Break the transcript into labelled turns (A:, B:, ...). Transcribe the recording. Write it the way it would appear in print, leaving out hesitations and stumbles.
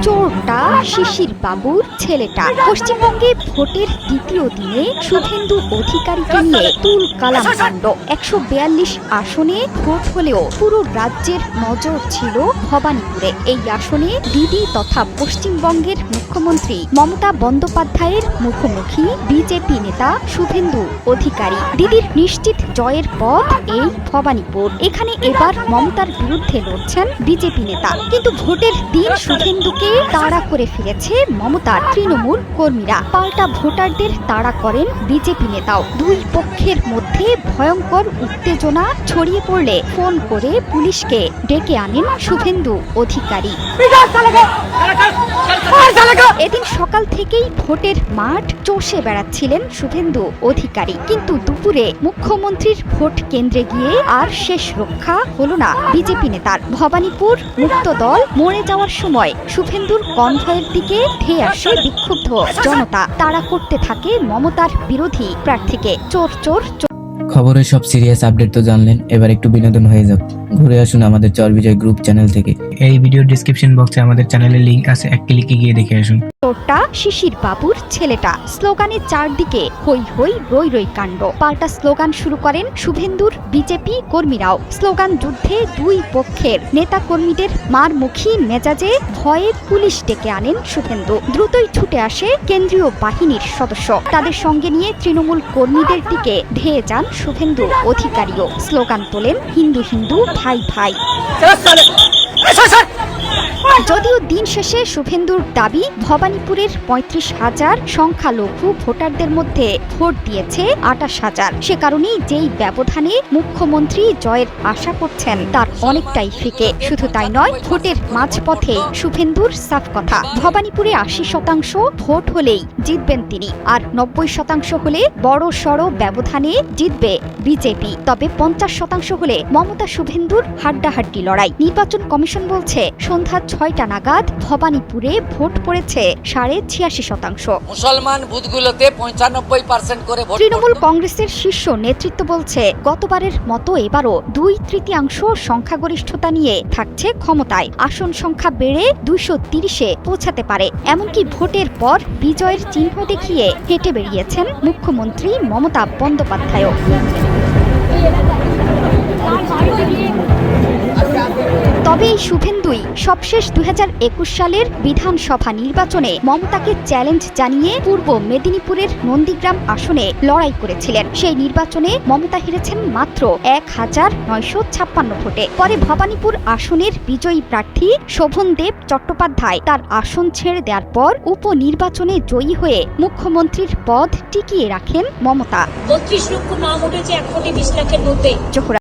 A: চোরটা শিশির বাবুর ছেলেটা। পশ্চিমবঙ্গে ভোটের দ্বিতীয় দিনে শুভেন্দু অধিকারীকে নিয়ে তুল কালাম কাণ্ড। ১৪২ আসনে ভোট হলেও পুরো রাজ্যের নজর ছিল ভবানীপুরে। এই আসনে দিদি তথা পশ্চিমবঙ্গের মুখ্যমন্ত্রী মমতা বন্দ্যোপাধ্যায়ের মুখোমুখি বিজেপি নেতা শুভেন্দু অধিকারী। দিদির নিশ্চিত জয়ের পথ এই ভবানীপুর। এখানে এবার মমতার বিরুদ্ধে লড়ছেন বিজেপি নেতা, কিন্তু ভোটের দিন শুভেন্দুকে তাড়া করে ফিরেছে মমতার তৃণমূল কর্মীরা। পাল্টা ভোটারদের তাড়া করেন বিজেপি নেতাও। দুই পক্ষের মধ্যে ভয়ঙ্কর উত্তেজনা ছড়িয়ে পড়লে ফোন করে পুলিশকে ডেকে আনেন শুভেন্দু অধিকারী। এদিন সকাল থেকেই ভোটের মাঠ চষে বেড়াচ্ছিলেন শুভেন্দু অধিকারী, কিন্তু দুপুরে মুখ্যমন্ত্রীর ভোট কেন্দ্রে গিয়ে আর শেষ রক্ষা হলো না বিজেপি নেতার। ভবানীপুর মুক্ত দল মরে যাওয়ার সময় শুভেন্দুর কনভয়ের দিকে ধেয়ে আসে বিক্ষুব্ধ জনতা। তাড়া করতে থাকে মমতার বিরোধী প্রার্থীকে। চোর চোর চোর।
B: খবরের সব সিরিয়াস আপডেট তো জানলেন, এবার একটু বিনোদন হয়ে যাক। ঘুরে আসুন আমাদের চরবিজয় গ্রুপ চ্যানেল থেকে।
C: এই ভিডিওর ডেসক্রিপশন বক্সে আমাদের চ্যানেলের লিংক আছে, এক ক্লিকে গিয়ে দেখে আসুন।
A: চোরটা শিশির বাবুর ছেলেটা স্লোগানের চারদিকে হই হই রই রই কাণ্ড। পাল্টা স্লোগান শুরু করেন শুভেন্দুর বিজেপি কর্মীরাও। স্লোগান যুদ্ধে দুই পক্ষের নেতা কর্মীদের মারমুখী মেজাজে ভয়ে পুলিশ ডেকে আনেন শুভেন্দু। দ্রুতই ছুটে আসে কেন্দ্রীয় বাহিনীর সদস্য। তাদের সঙ্গে নিয়ে তৃণমূল কর্মীদের দিকে ধেয়ে যান শুভেন্দু অধিকারীও। স্লোগান তোলেন হিন্দু হিন্দু ভাই ভাই। যদিও দিন শেষে শুভেন্দুর দাবি ভবানীপুরের ৩৫,০০০ সংখ্যালঘু ভোটারদের মধ্যে ভোট দিয়েছে ২৮,০০০। সে কারণেই যেই ব্যবধানে মুখ্যমন্ত্রী জয়ের আশা করছেন তার অনেকটাই ফিকে। শুধু তাই নয়, ভোটের মাঝপথে শুভেন্দুর সাফ কথা, ভবানীপুরে ৮০% ভোট হলেই জিতবেন তিনি, আর ৯০% হলে বড় সড় ব্যবধানে জিতবে বিজেপি। তবে ৫০% হলে মমতা শুভেন্দুর হাড্ডাহাড্ডি লড়াই। নির্বাচন কমিশন বলছে সন্ধ্যা ৬টা নাগাদ ভবানীপুরে ভোট পড়েছে ৮৬%।
D: মুসলমান বুথগুলোতে ৯৫% করে ভোট।
A: তৃণমূল কংগ্রেসের শীর্ষ নেতৃত্ব বলছে গতবারের মতো এবারও ২/৩ সংখ্যাগরিষ্ঠতা নিয়ে থাকছে ক্ষমতায়। আসন সংখ্যা বেড়ে ২৩০-এ পৌঁছাতে পারে। এমনকি ভোটের পর বিজয়ের চিহ্ন দেখিয়ে হেঁটে বেরিয়েছেন মুখ্যমন্ত্রী মমতা বন্দ্যোপাধ্যায়। তবে এই শুভেন্দুই সবশেষ ২০২১ সালের বিধানসভা নির্বাচনে মমতাকে চ্যালেঞ্জ জানিয়ে পূর্ব মেদিনীপুরের নন্দীগ্রাম আসনে লড়াই করেছিলেন। সেই নির্বাচনে মমতা হেরেছেন মাত্র ১,৯৫৬ ভোটে। পরে ভবানীপুর আসনের বিজয়ী প্রার্থী শোভনদেব চট্টোপাধ্যায় তার আসন ছেড়ে দেওয়ার পর উপনির্বাচনে জয়ী হয়ে মুখ্যমন্ত্রীর পদ টিকিয়ে রাখেন মমতা।
E: ৩২ লক্ষ নাম উঠেছে ১,২০,০০,০০০ মধ্যে।